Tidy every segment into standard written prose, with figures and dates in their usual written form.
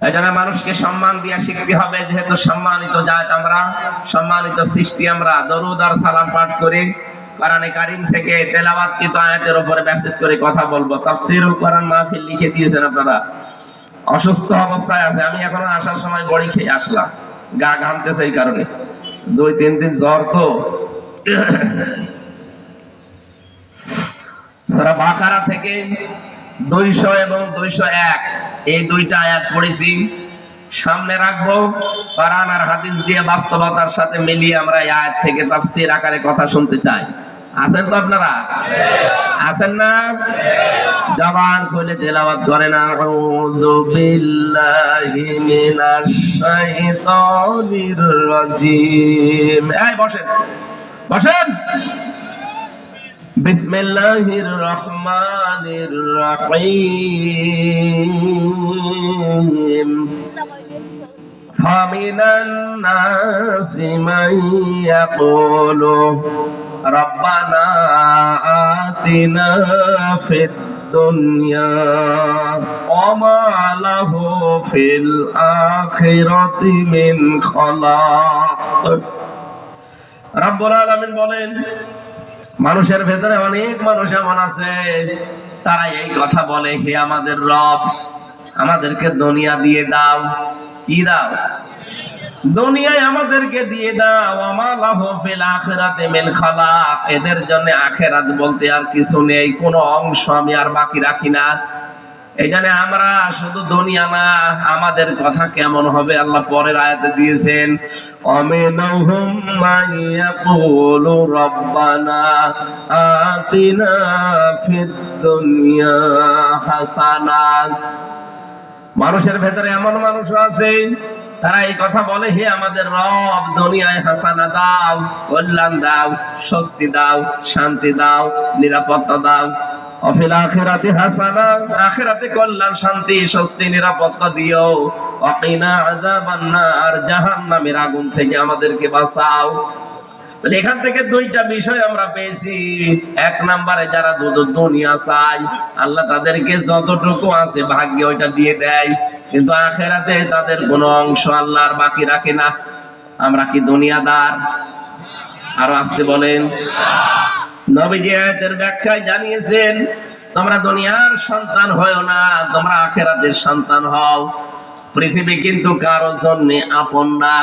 এজন্য মানুষকে সম্মান দিয়া শিখতে হবে, যেহেতু সম্মানিত জাত আমরা, সম্মানিত সৃষ্টি আমরা। দরুদ আর সালাম পাঠ করি, কোরআনে কারীম থেকে তেলাওয়াতকৃত আয়াতের উপরে বেসিস করে কথা বলবো। তাফসীরুল কোরআন মাহফিল লিখে দিয়েছেন আপনারা। অসুস্থ অবস্থায় আছে, আমি এখন আসার সময় বড়ি খেয়ে আসলাম, গা ঘামতেছে এই কারণে, 2-3 দিন জ্বর তো। সূরা বাকারা থেকে 200 এবং 201 এই দুইটা আয়াত পড়েছি, সামনে রাখবো। কোরআন আর হাদিস দিয়ে বাস্তবতার সাথে মিলিয়ে আমরা এই আয়াত থেকে তাফসীর আকারে কথা শুনতে চাই। আছেন তো আপনারা? আছেন না? জবান খুলে তেলাওয়াত করেন, আউযু বিল্লাহি মিনাশ শাইতানির রাজিম। এই বসেন, বসেন। বিসমিল্লাহির রহমানির রহিম। ফামিনান নাসি মান ইয়াকুলু রাব্বানা আতিনা ফিদ দুনিয়া ওয়া মা লাহু ফিল আখিরাতি মিন খালাক। রব্বুল আলামিন বলেন, মানুষের ভেতরে অনেক মানুষ এমন আছে, তারা এই কথা বলে, হে আমাদের রব, আমাদেরকে দুনিয়া দিয়ে দাও। কি দাও? দুনিয়ায় আমাদেরকে দিয়ে দাও। ওয়া লাহু ফিল আখিরাতি মিন খালাক। এদের জন্য আখিরাত বলতে আর কিছু নেই, কোনো অংশ আমি আর বাকি রাখি না। এই জন্য আমরা শুধু দুনিয়া না, আমাদের কথা কেমন হবে আল্লাহ পরের আয়াতে দিয়েছেন, আমিনহুম মাইয়াকুলু রাব্বানা আতিনা ফিদ দুনিয়া হাসানা। মানুষের ভেতরে এমন মানুষ আছে, তারা এই কথা বলে, হে আমাদের রব, দুনিয়ায় হাসানা দাও, কল্যাণ দাও, স্বস্তি দাও, শান্তি দাও, নিরাপত্তা দাও। অফিল আখিরাতি হাসানা, আখিরাতে কল্যাণ, শান্তি, স্বস্তি, নিরাপত্তা দিও। ওয়াকিনা আযাবান নার, জাহান্নামের আগুন থেকে আমাদেরকে বাঁচাও। তাহলে এখান থেকে দুইটা বিষয় আমরা পেয়েছি। এক নম্বরে যারা দুনিয়া চায়, আল্লাহ তাদেরকে যতটুকু আছে ভাগ্যে ওইটা দিয়ে দেয়, কিন্তু আখিরাতে তাদের কোনো অংশ আল্লাহ আর বাকি রাখে না। আমরা কি দুনিয়াদার? আরো আসতে বলেন। নবীজি আয়াতের ব্যাখ্যায় জানিয়েছেন, তোমরা দুনিয়ার সন্তান হও না, তোমরা আখিরাতের সন্তান হও। পৃথিবী কিন্তু কারো জন্য আপন না।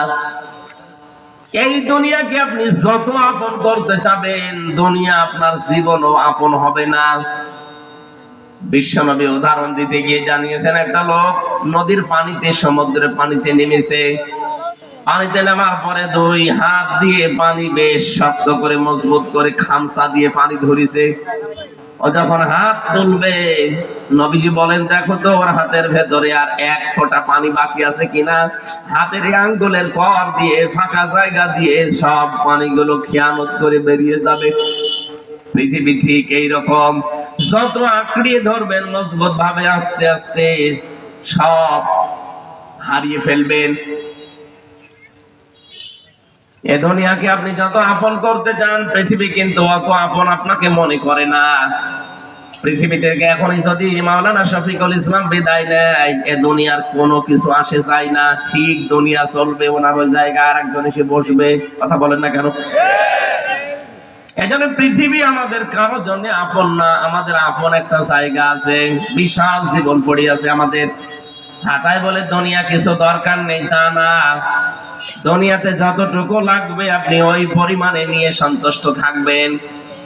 এই দুনিয়াকে আপনি যত আপন করতে চাবেন, দুনিয়া আপনার জীবনও আপন হবে না। বিশ্বনবী উদাহরণ দিতে গিয়ে জানিয়েছেন, একটা লোক নদীর পানিতে, সমুদ্রের পানিতে নেমেছে। পানিতে নামার পরে 2 হাত দিয়ে পানি বেশ শক্ত করে, মজবুত করে খামচা দিয়ে পানি ধরেছে। ও যখন হাত তুলবে, নবীজি বলেন, দেখো তো ওর হাতের ভেতরে আর 1 ফোঁটা পানি বাকি আছে কিনা। হাতের আঙ্গুলের কর দিয়ে, ফাঁকা জায়গা দিয়ে সব পানিগুলো খেয়ানত করে বেরিয়ে যাবে। পৃথিবী ঠিক এইরকম, যত আঁকড়িয়ে ধরবেন মজবুত ভাবে, আস্তে আস্তে সব হারিয়ে ফেলবেন। এ দুনিয়াকে আপনি যত আপন করতে চান, পৃথিবী কিন্তু অত আপন আপনাকে মনে করে না। পৃথিবী থেকে এখনই যদি মাওলানা শফিকুল ইসলাম বিদায় নেয়, এ দুনিয়ার কোনো কিছু আসে যায় না। ঠিক দুনিয়া চলবে, ওনার ওই জায়গায় আর একজন এসে বসবে। কথা বলেন না কেন? এজন্য পৃথিবী আমাদের কারোর জন্য আপন না। আমাদের আপন একটা জায়গা আছে, বিশাল জীবন পড়ে আছে আমাদের। হাতায় বলে দুনিয়া কিছু দরকার নেই, তা না। দুনিয়াতে যতটুকু লাগবে আপনি ওই পরিমাণে নিয়ে সন্তুষ্ট থাকবেন।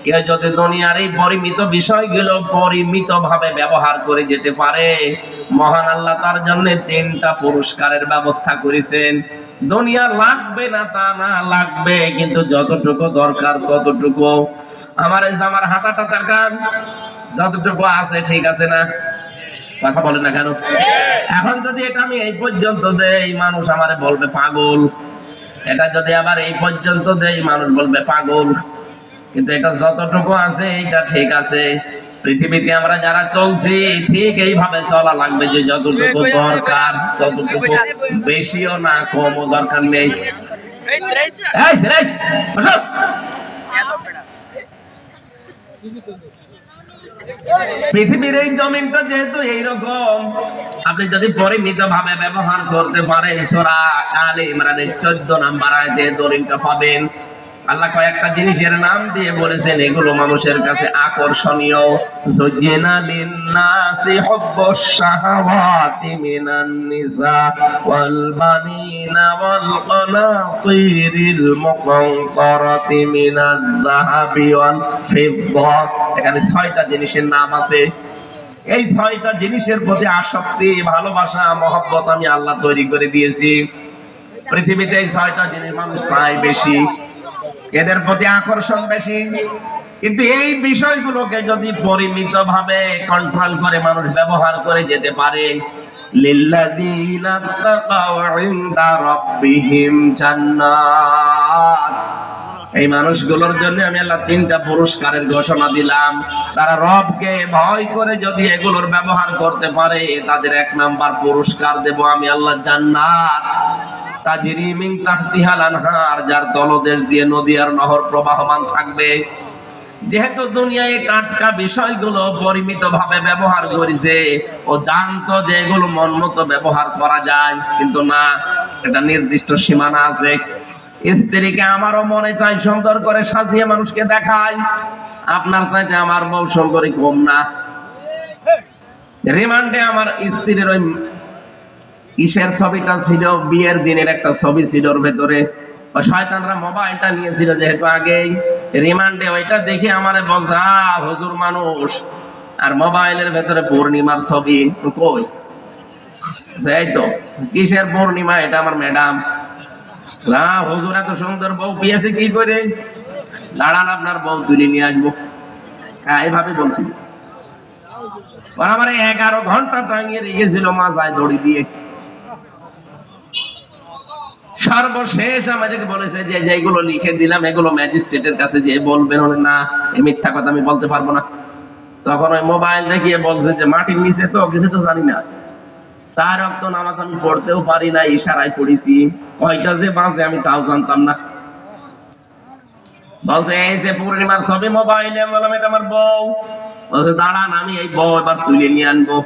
কেউ যদি দুনিয়ার এই পরিমিত বিষয়গুলো পরিমিত ভাবে ব্যবহার করে যেতে পারে, মহান আল্লাহ তার জন্য 3টা পুরস্কারের ব্যবস্থা করেছেন। দুনিয়া লাগবে না তা না, লাগবে, কিন্তু যতটুকু দরকার ততটুকু। আমার এই জামার হাতাটা তাকান, যতটুকু আছে ঠিক আছে না? কথা বলেন না কেন? এখন যদি এটা আমি এই পর্যন্ত দেই, মানুষ আমারে বলবে পাগল। এটা যদি আবার এই পর্যন্ত দেই, মানুষ বলবে পাগল। কিন্তু এটা যতটুকু আছে এইটা ঠিক আছে। পৃথিবীতে আমরা যারা চলছি, ঠিক এইভাবে চলা লাগবে, যে যতটুকু দরকার ততটুকু, বেশিও না কমও দরকার নেই। পৃথিবীর এই জমিনটা যেহেতু এইরকম, আপনি যদি পরিমিত ভাবে ব্যবহার করতে পারেন, সূরা আলে ইমরানের 14 নাম্বার আয়াতে দলিলটা পাবেন। আল্লাহ কয়েকটা জিনিসের নাম দিয়ে বলেছেন এগুলো মানুষের কাছে আকর্ষণীয়। যুজিনা লিন-নাসি হুব্বুশ শাহাওয়াতি মিনান নিসা ওয়াল বানিনা ওয়াল কানাতিরিল মুকানতারাতি মিনাজ যাহাবি ওয়াল ফিদ্দা। এখানে 6টা জিনিসের নাম আছে। এই 6টা জিনিসের প্রতি আসক্তি, ভালোবাসা, মহব্বত আমি আল্লাহ তৈরি করে দিয়েছি। পৃথিবীতে এই 6টা জিনিস মানুষ চায় বেশি, এদের প্রতি আকর্ষণ বেশি। কিন্তু এই বিষয়গুলোকে যদি পরিমিত ভাবে কন্ট্রোল করে মানুষ ব্যবহার করে যেতে পারে, লিল্লাযীনা তাকাউ ইনদা রাব্বিহিম জান্নাত, এই মানুষগুলোর জন্য আমি আল্লাহ 3টা পুরস্কারের ঘোষণা দিলাম। তারা রবকে ভয় করে যদি এগুলোর ব্যবহার করতে পারে, তাদের 1 নাম্বার পুরস্কার দেব আমি আল্লাহ জান্নাত। তাজরি মিন তাহতিহাল আনহার, যার তলদেশ দিয়ে নদী আর নহর প্রবাহমান থাকবে। যেহেতু দুনিয়ায় টাটকা বিষয়গুলো পরিমিত ভাবে ব্যবহার করেছে, ও জানতো যে এগুলো মন মতো ব্যবহার করা যায়, কিন্তু না, এটা নির্দিষ্ট সীমানা আছে। স্ত্রীকে আমারও মনে চাই সুন্দর করে সাজিয়ে মানুষকে দেখায়, আপনার চাইতে আমার বউ সুন্দরী কম না। রিমান্ডে আমার স্ত্রীর ওই কিসের ছবিটা ছিল, বিয়ের দিনের একটা ছবি ছিল, ওর ভেতরে শয়তানরা মোবাইলটা নিয়েছিল যেহেতু আগেই, রিমান্ডে ওইটা দেখে আমারে বলছে, হুজুর মানুষ আর মোবাইলের ভেতরে পূর্ণিমার ছবি কই? এই তো কিসের পূর্ণিমা, এটা আমার ম্যাডাম। হুজুর এত সুন্দর বউ পেয়েছে কি করে, দাঁড়ান আপনার বউ তুলে নিয়ে আসবো। এইভাবে বলছিল। আমার 11 ঘন্টা টাঙিয়ে রেখেছিল মাজায় দড়ি দিয়ে। সর্বশেষ আমাদেরকে বলেছে যে যেগুলো লিখে দিলাম এগুলো ম্যাজিস্ট্রেটের কাছে যে বলবেন। না, এই মিথ্যা কথা আমি বলতে পারবো না। তখন ওই মোবাইল দেখিয়ে বলছে যে মাটির নিচে তো কিছু তো জানি না, 4 ওয়াক্ত নামাজ আমি পড়তেও পারি না, ইশারায় পড়েছি, কয়টা যে বাজে আমি তাও জানতাম না। বলছে এই যে পূর্ণিমার ছবি মোবাইলে, বললাম এটা আমার বউ। বলছে দাঁড়ান আমি এই বউ এবার তুলে নিয়ে আনবো।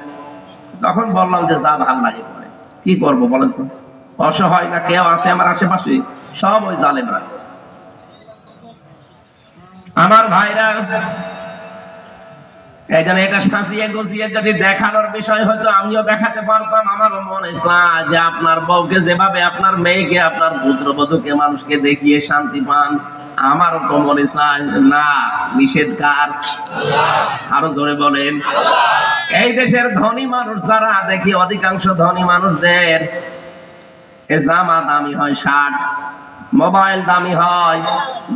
তখন বললাম যে যা ভাল লাগে পরে কি করবো বলেন তো, অসহায় না কেউ আছে আমার আশেপাশে, সব ওই জালেমরা। আমার ভাইরা, এই জন্য এটা সাজিয়ে গুছিয়ে যদি দেখানোর বিষয় হয়তো আমিও দেখাতে পারতাম। আমারও মনে চায় যে আপনার বউকে যেভাবে, আপনার মেয়েকে, আপনার পুত্রবধূকে মানুষকে দেখিয়ে শান্তি পান, আমারও তো মনে চায়। না, নিষেধ কার? আরো জোরে বলেন। এই দেশের ধনী মানুষ যারা, দেখি অধিকাংশ ধনী মানুষদের জামা দামি হয়, শার্ট, মোবাইল দামি হয়,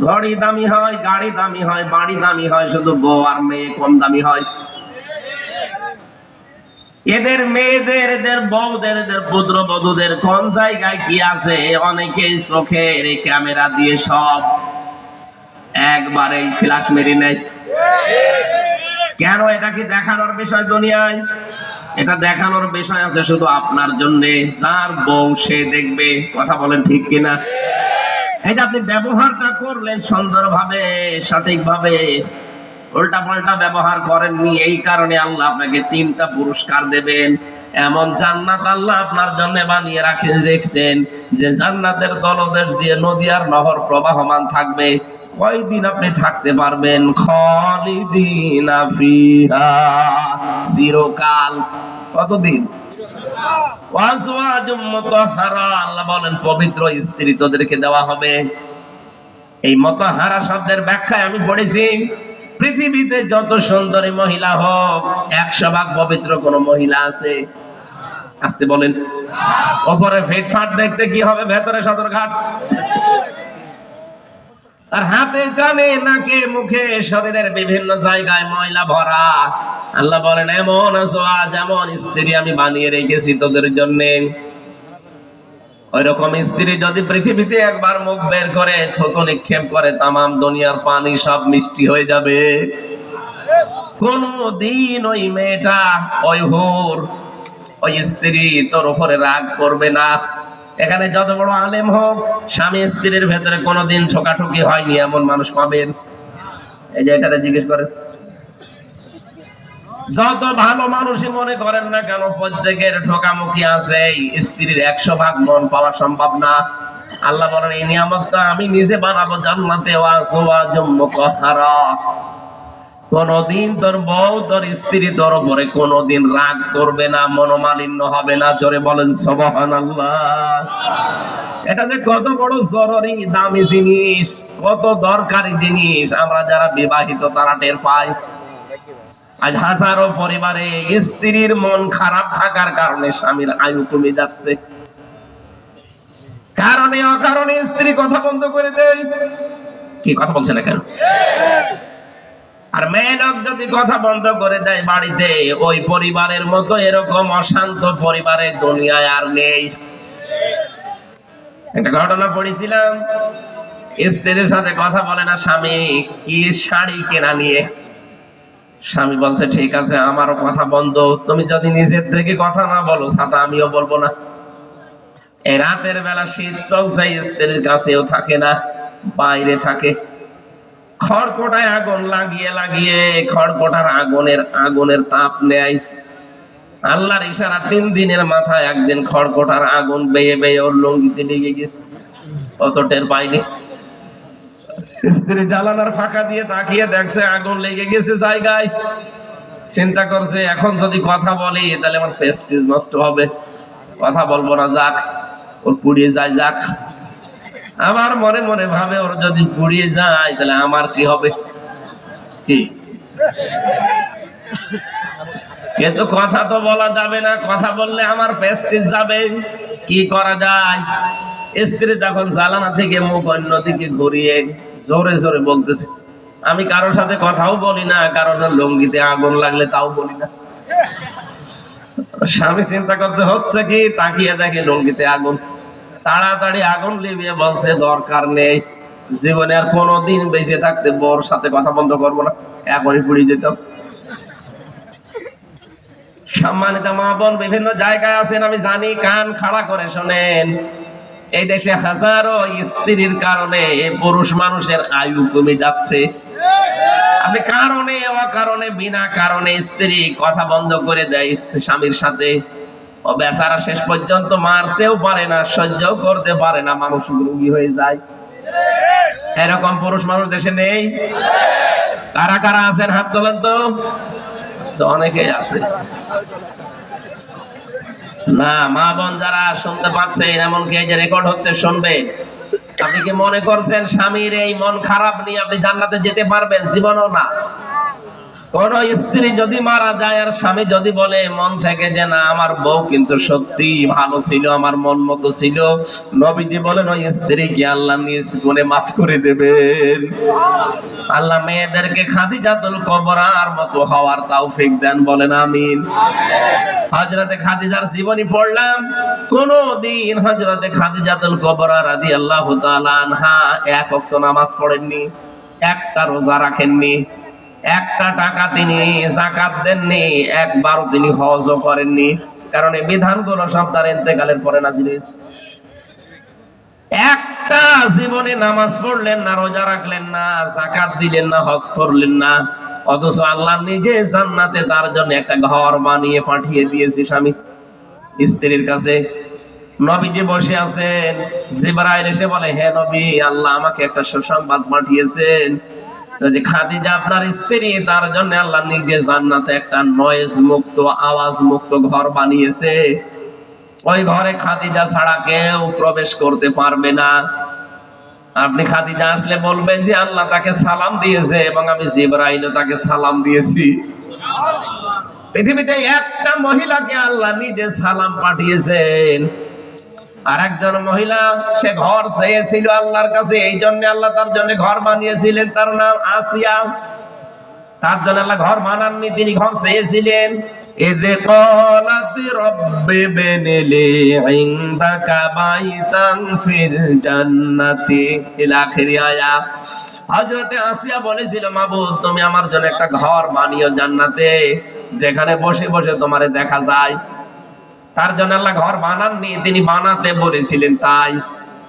ঘড়ি দামি হয়, গাড়ি দামি হয়, বাড়ি দামি হয়, শুধু বউ আর মেয়ে কম দামি হয়। এদের মেয়েদের, এদের বউদের, এদের পুত্রবধূদের কোন জায়গায় কি আছে, অনেকেই চোখের এই ক্যামেরা দিয়ে সব একবারে ফ্ল্যাশ মেরে নেয়। কেন? এটা কি দেখানোর বিষয় দুনিয়ায়? এটা দেখানোর বিষয় আছে শুধু আপনার জন্য, যার বউ সে দেখবে। কথা বলেন ঠিক কিনা? এটা আপনি ব্যবহারটা করলেন সুন্দরভাবে, সঠিকভাবে, উল্টা পাল্টা ব্যবহার করেননি, এই কারণে আল্লাহ আপনাকে 3টা পুরস্কার দেবেন। এমন জান্নাত আল্লাহ আপনার জন্য বানিয়ে রেখেছেন যে জান্নাতের তলদেশ দিয়ে নদী আর নহর প্রবাহমান থাকবে। কয়দিন আপনি থাকতে পারবেন? খালিদিনা ফিহা, চিরকাল। কতদিন? ওয়াজওয়াজুম মুতাহহারা, আল্লাহ বলেন পবিত্র স্ত্রী তোদেরকে দেওয়া হবে। এই মুতাহহারা শব্দের ব্যাখ্যায় আমি পড়েছি, পৃথিবীতে যত সুন্দরী মহিলা হোক, 100 ভাগ পবিত্র কোন মহিলা আছে? আসতে বলেন। উপরে ফিটফাট দেখতে কি হবে, ভেতরে সদরঘাট। তার হাতে, কানে, নাকে, মুখে, শরীরের বিভিন্ন জায়গায় ময়লা ভরা। আল্লাহ বলেন এমন আজ এমন স্ত্রী আমি বানিয়ে রেখেছি তোদের জন্য। ওই রকম স্ত্রী যদি পৃথিবীতে একবার মুখ বের করে, থুতু নিক্ষেপ করে, তামাম দুনিয়ার পানি সব মিষ্টি হয়ে যাবে। কোনদিন ওই মেয়েটা, ওই হুর, ওই স্ত্রী তোর উপরে রাগ করবে না। এখানে যত বড় আলেম হোক, স্বামী স্ত্রীর ভেতরে কোনোদিন ঠোকাঠুকি হয়নি এমন মানুষ পাবেন? এই যে এটা জিজ্ঞেস করেন। যত ভালো মানুষই মনে করেন না কেন, প্রত্যেকের ঠকামুখি আছে। স্ত্রীর 100 ভাগ মন পাওয়া সম্ভব না। আল্লাহ বলেন এই নিয়ামতটা আমি নিজে বানাবো জান্নাতে, ওয়াজওয়াজুম মুতাহহারা। কোনদিন তোর বউ তোর স্ত্রী তোর উপরে কোনদিন রাগ করবে না, মনোমালিন্য হবে না। জোরে বলেন সুবহানাল্লাহ। এটা যে কত বড় জরুরি দামি জিনিস, কত দরকারি জিনিস, আমরা যারা বিবাহিত তারা টের পাই। আজ হাজারো পরিবারে স্ত্রীর মন খারাপ থাকার কারণে স্বামীর আয়ু কমে যাচ্ছে। কারণে অকারণে স্ত্রী কথা বন্ধ করে দেয়। কি কথা বলছে না কেন? আর মেয়ে লোক যদি কথা বন্ধ করে দেয় বাড়িতে, ওই পরিবারের মতো এরকম অশান্ত পরিবারে দুনিয়ায় আর নেই। একটা ঘটনা পড়েছিলাম, স্ত্রীর সাথে কথা বলে না স্বামী, কি শাড়ি কেনা নিয়ে। স্বামী বলছে ঠিক আছে আমারও কথা বন্ধ, তুমি যদি নিজের থেকে কথা না বলো সাথে আমিও বলবো না। এই রাতের বেলা শীত চলছে, স্ত্রীর কাছেও থাকে না, বাইরে থাকে। খড়কোটায় আগুন লাগিয়ে লাগিয়ে খড়কোটার আগুনের তাপ নেয়। আল্লাহর ইশারা 3 দিনের মাথায় একদিন খড়কোটার আগুন বেয়ে বেয়ে ওর লুঙ্গিতে লেগে গেছে, অত টের পাইনি। স্ত্রী জানালার ফাঁকা দিয়ে তাকিয়ে দেখছে আগুন লেগে গেছে জায়গায়। চিন্তা করছে এখন যদি কথা বলি তাহলে আমার প্রেস্টিজ নষ্ট হবে, কথা বলবো না, যাক ওর পুড়িয়ে যায় যাক। আমার মনে মনে ভাবে ওর যদি পুড়িয়ে যায় তাহলে আমার কি হবে, কি? কিন্তু কথা তো বলা যাবে না, কথা বললে আমার প্রেস্টিজ যাবে। কি করা যায়? স্ত্রী যখন জানালা থেকে মুখ অন্যদিকে ঘুরিয়ে জোরে জোরে বলতেছে, আমি কারোর সাথে কথাও বলি না, কারোর লুঙ্গিতে আগুন লাগলে তাও বলি না। স্বামী চিন্তা করছে হচ্ছে কি, তাকিয়ে দেখে লুঙ্গিতে আগুন। তাড়াতাড়ি আগুন লিভিয়ে বলছে দরকার নেই, জীবনে আর কোনোদিন বেঁচে থাকতে বউর সাথে কথা বন্ধ করবো না, এখনই পুড়িয়ে যেতাম। সম্মানিত মা বোন বিভিন্ন জায়গায় আছেন আমি জানি, কান খাড়া করে শোনেন। এই দেশে হাজারো স্ত্রীর কারণে পুরুষ মানুষের আয়ু কমে যাচ্ছে। আপনি কারণে অকারণে বিনা কারণে স্ত্রী কথা বন্ধ করে দেয় স্বামীর সাথে, ও বেচারা শেষ পর্যন্ত মারতেও পারে না, সহ্যও করতে পারে না, মানুষ রোগী হয়ে যায়। এরকম পুরুষ মানুষ দেশে নেই? কারা কারা আছেন হাত তোলেন তো। অনেকেই আছে না। মা বোন যারা শুনতে পাচ্ছেন, এমনকি এই যে রেকর্ড হচ্ছে শুনবে, আপনি কি মনে করছেন স্বামীর এই মন খারাপ নিয়ে আপনি জান্নাতে যেতে পারবেন? জীবনও না। কোন স্ত্রী যদি মারা যায় আর স্বামী যদি বলে মন থেকে যে না আমার বউ কিন্তু সত্যি ভালো ছিল, আমার মন মতো ছিল, নবীজি বলেন ওই স্ত্রীকে আল্লাহ নিজ গুণে মাফ করে দেবেন। আল্লাহ মেয়েদেরকে খাদিজাতুল কুবরার মতো হওয়ার তৌফিক দেন, বলেন আমিন। হযরতে খাদিজার জীবনী পড়লাম, কোনদিন হযরতে খাদিজাতুল কুবরা রাদিয়াল্লাহু তাআলা আনহা 1 ওয়াক্ত নামাজ পড়েননি, একটা রোজা রাখেননি, একটা টাকা তিনি যাকাত দেননি, একবারও তিনি হজও করেননি। কারণ এই বিধানগুলো সব তার ইন্তেকালের পরে নাযিল হয়েছে। একটা জীবনে নামাজ পড়লেন না, রোজা রাখলেন না, যাকাত দিলেন না, হজ করলেন না, অথচ আল্লাহ নিজে জান্নাতে তার জন্য একটা ঘর বানিয়ে পাঠিয়ে দিয়েছে স্বামী স্ত্রীর কাছে। নবীজি বসে আছেন, জিবরাইল এসে বলে হে নবী, আল্লাহ আমাকে একটা সুসংবাদ পাঠিয়েছেন যে খাদিজা আপনার স্ত্রী, তার জন্য আল্লাহ নিজে জান্নাতে একটা নয়েজ মুক্ত, আওয়াজ মুক্ত ঘর বানিয়েছে। ওই ঘরে খাদিজা ছাড়া কেউ প্রবেশ করতে পারবে না। আপনি খাদিজা আসলে বলবেন যে আল্লাহ তাকে সালাম দিয়েছে এবং আমি জিবরাইলও তাকে সালাম দিয়েছি। পৃথিবীতে একটা মহিলাকে আল্লাহ নিজে সালাম পাঠিয়েছেন। আর একজন মহিলা, সে ঘর চেয়েছিল আল্লাহর কাছে, এই জন্য আল্লাহ তার জন্য ঘর বানিয়েছিলেন, তার নাম আসিয়া। তার জন্য আল্লাহ ঘর বানাননি, তিনি ঘর চেয়েছিলেন। ইযে ক্বালাত রাব্বি বিনিলি ইনদাকা বাইতান ফিল জান্নাতি ইলা আখির আয়াত। হযরতে আসিয়া বলেছিল, মাবুদ তুমি আমার জন্য একটা ঘর বানিও জান্নাতে, যেখানে বসে বসে তোমারে দেখা যায়। তার জন্য আল্লাহ ঘর বানাননি, তিনি বানাতে বলেছিলেন তাই।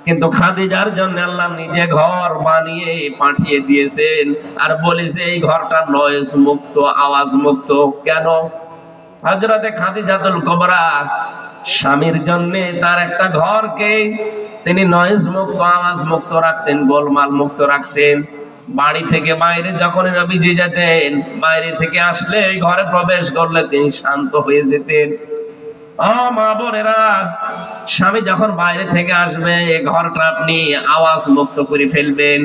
কিন্তু খাদিজার জন্য আল্লাহ নিজে ঘর বানিয়ে পাঠিয়ে দিয়েছেন, আর বলেছে এই ঘরটা নয়েজ মুক্ত, আওয়াজ মুক্ত। কেন? হযরতে খাদিজাতুল কুবরা স্বামীর জন্য তার একটা ঘরকে তিনি নয়েজ মুক্ত, আওয়াজ মুক্ত রাখতেন, গোলমাল মুক্ত রাখতেন। বাড়ি থেকে বাইরে যখন নবীজি যেতেন, বাইরে থেকে আসলে এই ঘরে প্রবেশ করলে তিনি শান্ত হয়ে যেতেন। ও মা বোনেরা, স্বামী যখন বাইরে থেকে আসবে এই ঘরটা আপনি আওয়াজ মুক্ত করে ফেলবেন,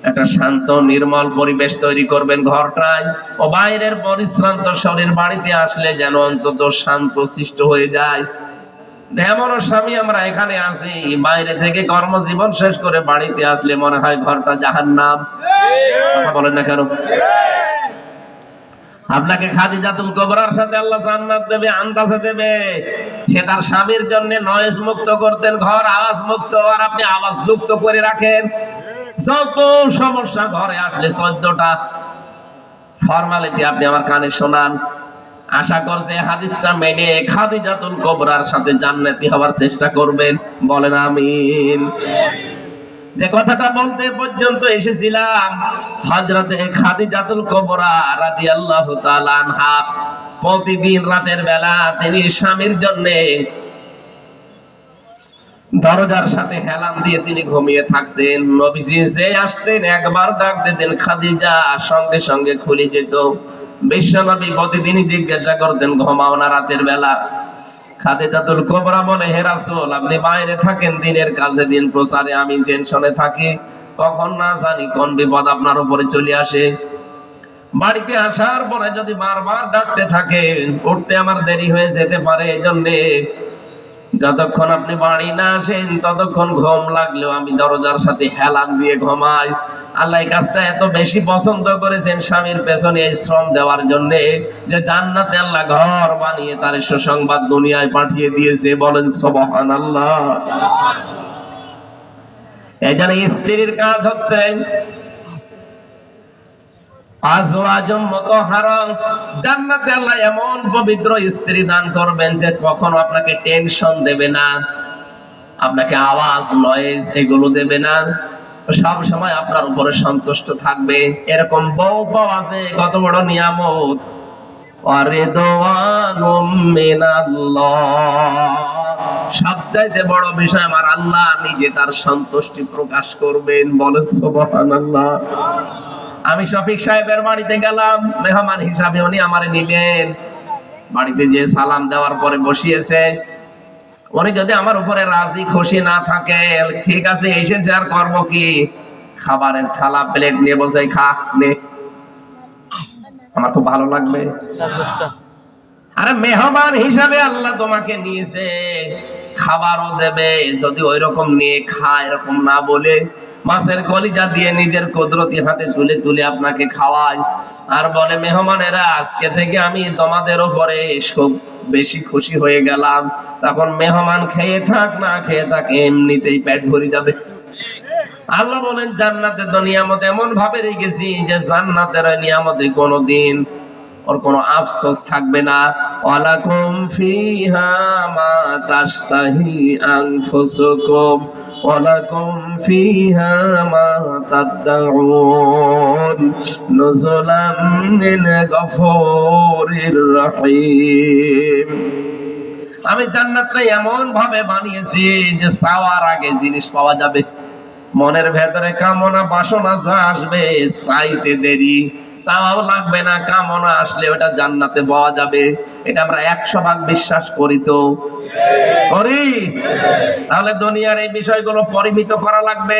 একটা শান্ত নির্মল পরিবেশ তৈরি করবেন ঘরটায়। ও বাইরের পরিশ্রান্ত শরীর বাড়িতে আসলে যেন অন্তত শান্ত সৃষ্ট হয়ে যায়। এমনও স্বামী আমরা এখানে আছি, বাইরে থেকে কর্মজীবন শেষ করে বাড়িতে আসলে মনে হয় ঘরটা জাহান্নাম। কথা বলেন না কেন? আপনাকে খাদিজাতুল কুবরার সাথে আল্লাহ জান্নাত দেবে, আন্দাজে দেবে। সে তার স্বামীর জন্য নয়েজ মুক্ত করতেন, ঘর আওয়াজ মুক্ত, আর আপনি আওয়াজ যুক্ত করে রাখেন। যত সমস্যা ঘরে আসলে 14টা ফর্মালিটি আপনি আমার কানে শোনান। আশা করছে হাদিসটা মেনে খাদিজাতুল কুবরার সাথে জান্নাতি হওয়ার চেষ্টা করবেন। বলেন আমিন। যে কথাটা বলতে পর্যন্ত এসেছিলাম, হযরতে খাদিজাতুল কুবরা রাদিয়াল্লাহু তাআলা আনহা প্রতিদিন রাতের বেলা তিনি স্বামীর জন্য দরজার সাথে হেলান দিয়ে তিনি ঘুমিয়ে থাকতেন। নবীজি যে আসতেন একবার ডাক দিতেন খাদিজা, সঙ্গে সঙ্গে খুলে যেত। বিশ্বনবী প্রতিদিনই জিজ্ঞাসা করতেন ঘুমাও না রাতের বেলা? খাদিজাতুল কুবরা বলে, হে রাসূল, আপনি বাইরে থাকেন দিনের কাজে, দিন প্রচারে, আমি টেনশনে থাকি, কখন না জানি কোন বিপদ আপনার উপরে চলে আসে। বাড়িতে আসার পরে যদি বারবার ডাকতে থাকেন, উঠতে আমার দেরি হয়ে যেতে পারে। এজন্য যতক্ষণ আপনি বাড়ি না আসেন ততক্ষণ ঘুম লাগলেও আমি দরজার সাথে হেলান দিয়ে ঘুমাই। আল্লাহ এই কাজটা এত বেশি পছন্দ করেছেন স্বামীর পেছনে এই শ্রম দেওয়ার জন্য, যে জান্নাতে আল্লাহ ঘর বানিয়ে তার সুসংবাদ দুনিয়ায় পাঠিয়ে দিয়েছে। বলেন সুবহানাল্লাহ। এই জন্য স্ত্রীর কাজ হচ্ছে আজওয়াজুম মুতাহহারা, জান্নাতে আল্লাহ এমন পবিত্র স্ত্রী দান করবেন যে কখনো আপনাকে টেনশন দেবে না, আপনাকে আওয়াজ নয়েজ এগুলো দেবে না, সব সময় আপনার উপরে সন্তুষ্ট থাকবে। এরকম বউ পাওয়া আছে কত বড় নিয়ামত। ওয়ারিদওয়ানুম মিনাল্লাহ, সবচাইতে বড় বিষয় আমার আল্লাহ নিজে তার সন্তুষ্টি প্রকাশ করবেন। বলেন সুবহানাল্লাহ। আমি শফিক সাহেবের বাড়িতে গেলাম মেহমান হিসাবে, উনি আমারে নিলেন। বাড়িতে যে সালাম দেওয়ার পরে বসিয়েছে, উনি যদি আমার উপরে রাজি খুশি না থাকে, ঠিক আছে এসেছে আর করব কি, খাবারের থালা প্লেট নিয়ে বসে খা নে, আমার খুব ভালো লাগবে। আরে মেহমান হিসাবে আল্লাহ তোমাকে নিয়েছে, খাবারও দেবে, যদি ওই রকম নিয়ে খা এরকম না বলে মাছের কলিজা দিয়ে নিজের কুদরতি হাতে তুলে তুলে আপনাকে খাওয়ায়, আর বলে মেহমানেরা আজকে থেকে আমি তোমাদের উপরে খুব বেশি খুশি হয়ে গেলাম। তখন মেহমান খেয়ে থাক না খেয়ে থাক এমনিতেই পেট ভরে যাবে। আল্লাহ বলেন জান্নাতের নিয়ামত এমন ভাবে রেখেছি যে জান্নাতের নিয়ামতে কোনোদিন ওর কোনো আফসোস থাকবে না। ওয়ালাকুম ফিহা মা তাশতাহি আনফুসুকুম ওয়ালাকুম ফিহা মা তাদউন নুজুলাম মিন গফুরির রহিম। আমি জান্নাতটা এমন ভাবে বানিয়েছি যে চাওয়ার আগে জিনিস পাওয়া যাবে। মনের ভেতরে কামনা বাসনা যা আসবে চাইতে দেরি, চাওয়াও লাগবে না, কামনা আসলে ওটা জান্নাতে পাওয়া যাবে। এটা আমরা 100 ভাগ বিশ্বাস করি তো করি। তাহলে দুনিয়ার এই বিষয়গুলো পরিমিত করা লাগবে।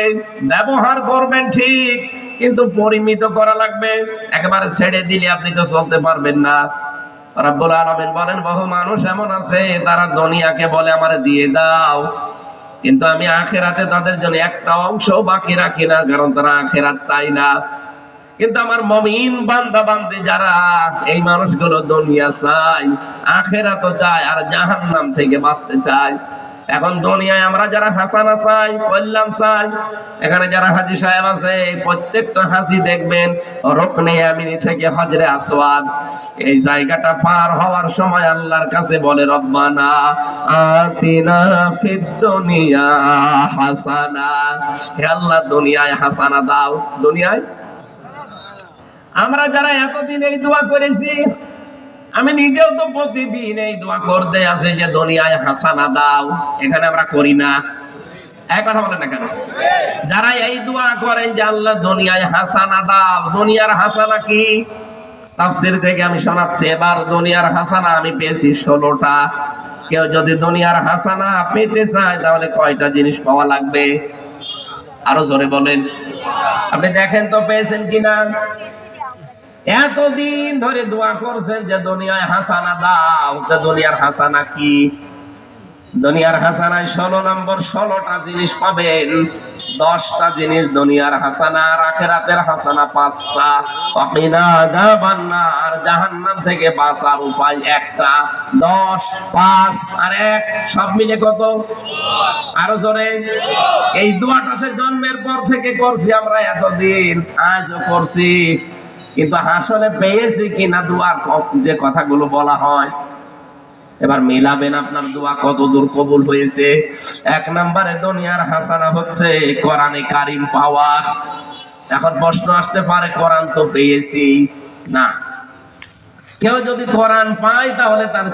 ব্যবহার করবেন ঠিক, কিন্তু পরিমিত করা লাগবে। একেবারে ছেড়ে দিলে আপনি তো চলতে পারবেন না। রব্বুল আলামিন বলেন বহু মানুষ এমন আছে তারা দুনিয়াকে বলে আমারে দিয়ে দাও, কিন্তু আমি আখিরাতে তাদের জন্য একটা অংশ বাকি রাখি না, কারণ তারা আখিরাত চাই না। কিন্তু আমার মুমিন বান্দা বান্দি যারা, এই মানুষগুলো দুনিয়া চায়, আখিরাতও চায়, আর জাহান্নাম থেকে বাঁচতে চায়। এখন দুনিয়ায় আমরা যারা হাসানা চাই, কল্যাণ চাই, এখানে যারা হাজী সাহেব আছে প্রত্যেকটা হাজী দেখবেন রুকনে ইয়ামিনী থেকে হজরে আসওয়াদ এই জায়গাটা পার হওয়ার সময় আল্লাহর কাছে বলে রব্বানা আতিনা ফিদ দুনিয়া হাসানা, হে আল্লাহ দুনিয়ায় হাসানা দাও। দুনিয়ায় আমরা যারা এতদিন এই দোয়া করেছি, আমি নিজেও তো প্রতিদিন এই দোয়া করতে আছি যে দুনিয়ায় হাসানা দাও, এখানে আমরা করি না। এক কথা বলেন না কেন? যারা এই দোয়া করেন যে আল্লাহ দুনিয়ায় হাসানা দাও, দুনিয়ার হাসানা কি? তাফসীর থেকে আমি শোনাচ্ছি এবার। দুনিয়ার হাসানা আমি পেয়েছি 16টা। কেউ যদি দুনিয়ার হাসানা পেতে চায় তাহলে কয়টা জিনিস পাওয়া লাগবে? আরো জোরে বলেন। আপনি দেখেন তো পেয়েছেন কিনা। এতদিন ধরে দোয়া করছেন যে দুনিয়ায় হাসানা দাও, তো দুনিয়ার হাসানা কি? দুনিয়ার হাসানায় 16 নম্বর 16টা জিনিস পাবেন। 10টা জিনিস দুনিয়ার হাসানা, আর আখিরাতের হাসানা 5টা। ওয়াকিনা আযাবান্নার, জাহান্নাম থেকে বাঁচার উপায় একটা। 10, 5 আর 1 সব মিলে কত? আরো জোরে। এই দোয়াটা সে জন্মের পর থেকে করছি আমরা এতদিন, আজও করছি, কিন্তু আসলে পেয়েছি কিনা দোয়ার যে কথাগুলো বলা হয়? এবার মিলাবেন আপনার দোয়া কত দূর কবুল হয়েছে। 1 নম্বরে দুনিয়ার হাসানা হচ্ছে কোরআনে কারীম পাওয়া। এখন প্রশ্ন আসতে পারে কোরআন তো পেয়েছি না, কেউ যদি কোরআন পায় তাহলে তার